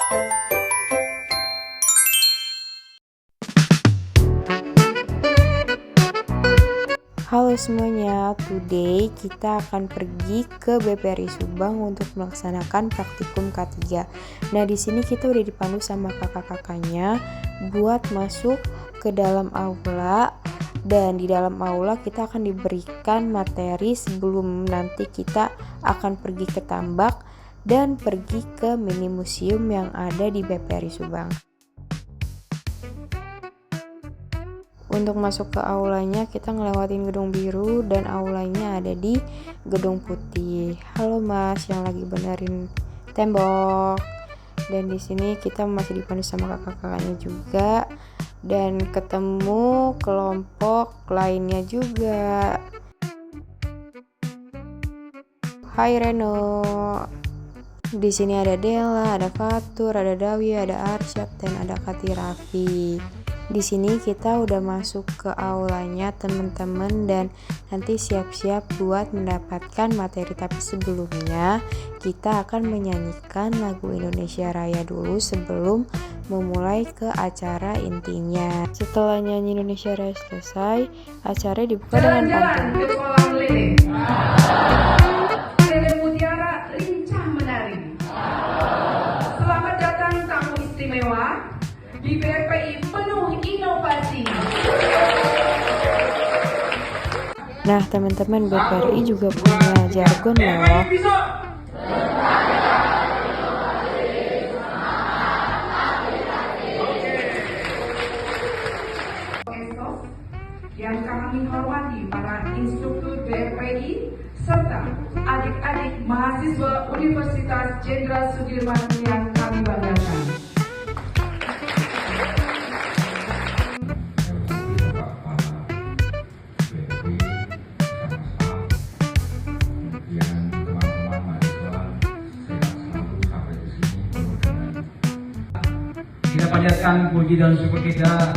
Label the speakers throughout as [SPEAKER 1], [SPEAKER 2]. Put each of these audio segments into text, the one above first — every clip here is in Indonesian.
[SPEAKER 1] Halo semuanya, today kita akan pergi ke BPRI Subang untuk melaksanakan praktikum K3. Nah, di sini kita udah dipandu sama kakak-kakaknya buat masuk ke dalam aula, dan di dalam aula kita akan diberikan materi sebelum nanti kita akan pergi ke tambak dan pergi ke mini museum yang ada di BPRI Subang. Untuk masuk ke aulanya kita ngelewatin gedung biru dan aulanya ada di gedung putih. Halo Mas yang lagi benerin tembok. Dan di sini kita masih dipandu sama kakak-kakaknya juga dan ketemu kelompok lainnya juga. Hai Reno. Di sini ada Dela, ada Fatur, ada Dawi, ada Arsyad, dan ada Kati Raffi. Di sini kita udah masuk ke aulanya teman-teman dan nanti siap-siap buat mendapatkan materi, tapi sebelumnya kita akan menyanyikan lagu Indonesia Raya dulu sebelum memulai ke acara intinya. Setelah nyanyi Indonesia Raya selesai, acara dibuka dengan pantun.
[SPEAKER 2] Ke kolam lele. Lele mutiara lincah menari. Selamat datang tamu istimewa di BPI penuh inovasi.
[SPEAKER 1] Nah teman-teman, BPRI juga punya jargon loh.
[SPEAKER 2] Yang kami hormati para instruktur BPI serta adik-adik mahasiswa Universitas Jenderal Sudirman yang kami banggakan.
[SPEAKER 3] Kita panjatkan puji dan syukur kita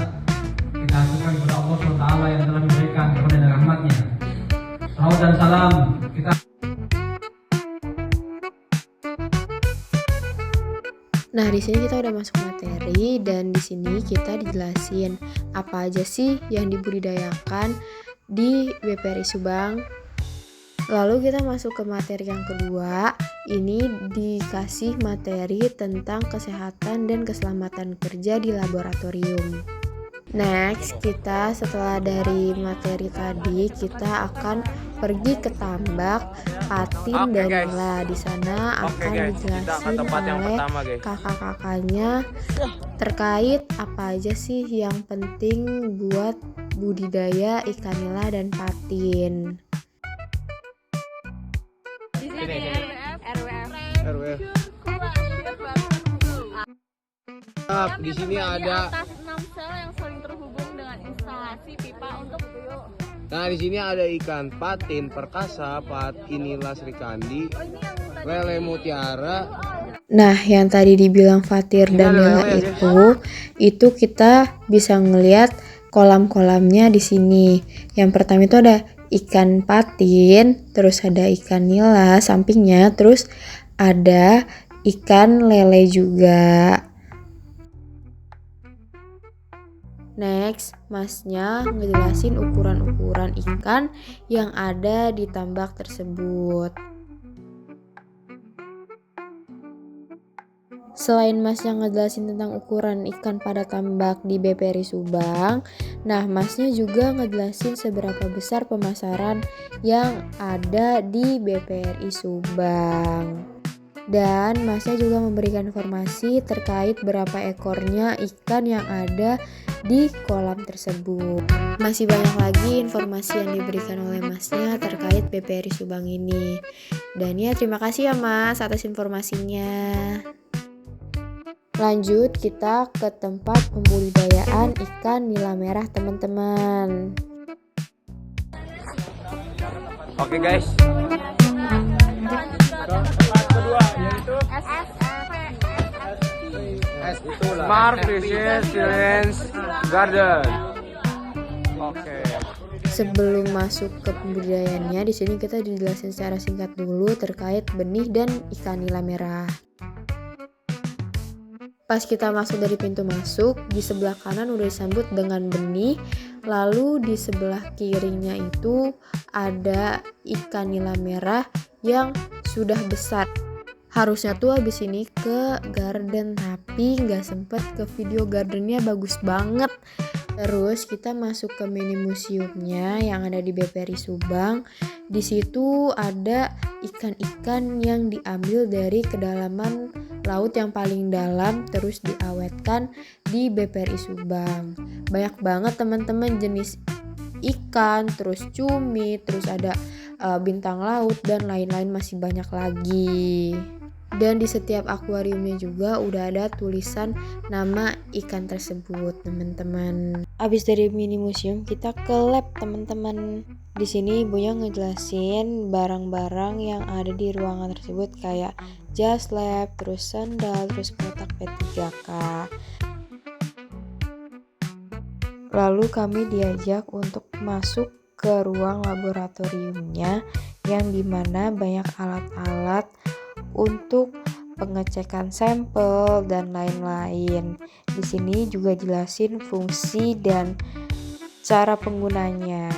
[SPEAKER 3] haturkan kepada Allah SWT yang telah memberikan kepada rahmatnya. Salawat dan salam kita.
[SPEAKER 1] Nah, di sini kita udah masuk materi dan di sini kita dijelasin apa aja sih yang dibudidayakan di BPRI Subang. Lalu kita masuk ke materi yang kedua. Ini dikasih materi tentang kesehatan dan keselamatan kerja di laboratorium. Next, kita setelah dari materi tadi kita akan pergi ke tambak Patin dan Nila. Di sana akan dijelasin oleh kakak-kakaknya terkait apa aja sih yang penting buat budidaya ikan nila dan patin.
[SPEAKER 4] Di sini ada
[SPEAKER 5] atas 6 sel yang saling terhubung dengan instalasi pipa untuk tuyul.
[SPEAKER 4] Nah, di sini ada ikan patin perkasa, patin nila serikandi, lele mutiara.
[SPEAKER 1] Nah, yang tadi dibilang Fatir dan Nila itu kita bisa ngelihat kolam-kolamnya di sini. Yang pertama itu ada ikan patin, terus ada ikan nila sampingnya, terus ada ikan lele juga. Next, masnya ngejelasin ukuran-ukuran ikan yang ada di tambak tersebut. Selain masnya ngejelasin tentang ukuran ikan pada tambak di BPRI Subang, nah masnya juga ngejelasin seberapa besar pemasaran yang ada di BPRI Subang. Dan masnya juga memberikan informasi terkait berapa ekornya ikan yang ada di kolam tersebut. Masih banyak lagi informasi yang diberikan oleh masnya terkait BPRI Subang ini. Dan ya, terima kasih ya mas atas informasinya. Lanjut kita ke tempat pembudidayaan ikan nila merah teman-teman.
[SPEAKER 4] Oke guys.
[SPEAKER 3] Tempat kedua yaitu
[SPEAKER 4] Smart Fishes Children's Garden.
[SPEAKER 3] Oke.
[SPEAKER 1] Sebelum masuk ke pembudidayaannya, di sini kita dijelasin secara singkat dulu terkait benih dan ikan nila merah. Pas kita masuk dari pintu masuk, di sebelah kanan udah disambut dengan benih, lalu di sebelah kirinya itu ada ikan nila merah yang sudah besar. Harusnya tuh abis ini ke garden, tapi nggak sempet ke video gardennya, bagus banget. Terus kita masuk ke mini museumnya yang ada di BPRI Subang. Di situ ada ikan-ikan yang diambil dari kedalaman laut yang paling dalam, terus diawetkan di BPRI Subang. Banyak banget teman-teman jenis ikan, terus cumi, terus ada bintang laut dan lain-lain, masih banyak lagi. Dan di setiap akuariumnya juga udah ada tulisan nama ikan tersebut, teman-teman. Abis dari mini museum kita ke lab, teman-teman. Di sini ibunya ngejelasin barang-barang yang ada di ruangan tersebut kayak jas lab, terus sandal, terus kotak P3K. Lalu kami diajak untuk masuk ke ruang laboratoriumnya yang dimana banyak alat-alat untuk pengecekan sampel dan lain-lain. Di sini juga jelasin fungsi dan cara penggunanya.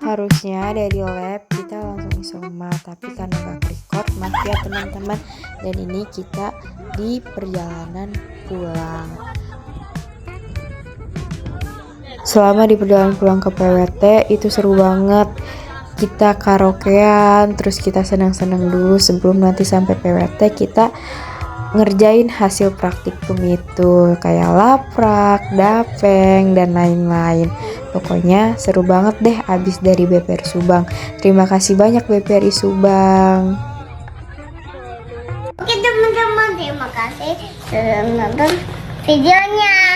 [SPEAKER 1] Harusnya dari lab kita langsung isoma, tapi karena gak record, maaf ya teman-teman. Dan ini kita di perjalanan pulang. Selama di perjalanan pulang ke PWT itu seru banget. Kita karaokean, terus kita senang-senang dulu sebelum nanti sampai PWT kita ngerjain hasil praktikum itu kayak laprak, dapeng, dan lain-lain. Pokoknya seru banget deh abis dari BPRI Subang. Terima kasih banyak BPRI Subang.
[SPEAKER 6] Oke teman-teman, terima kasih sudah menonton videonya.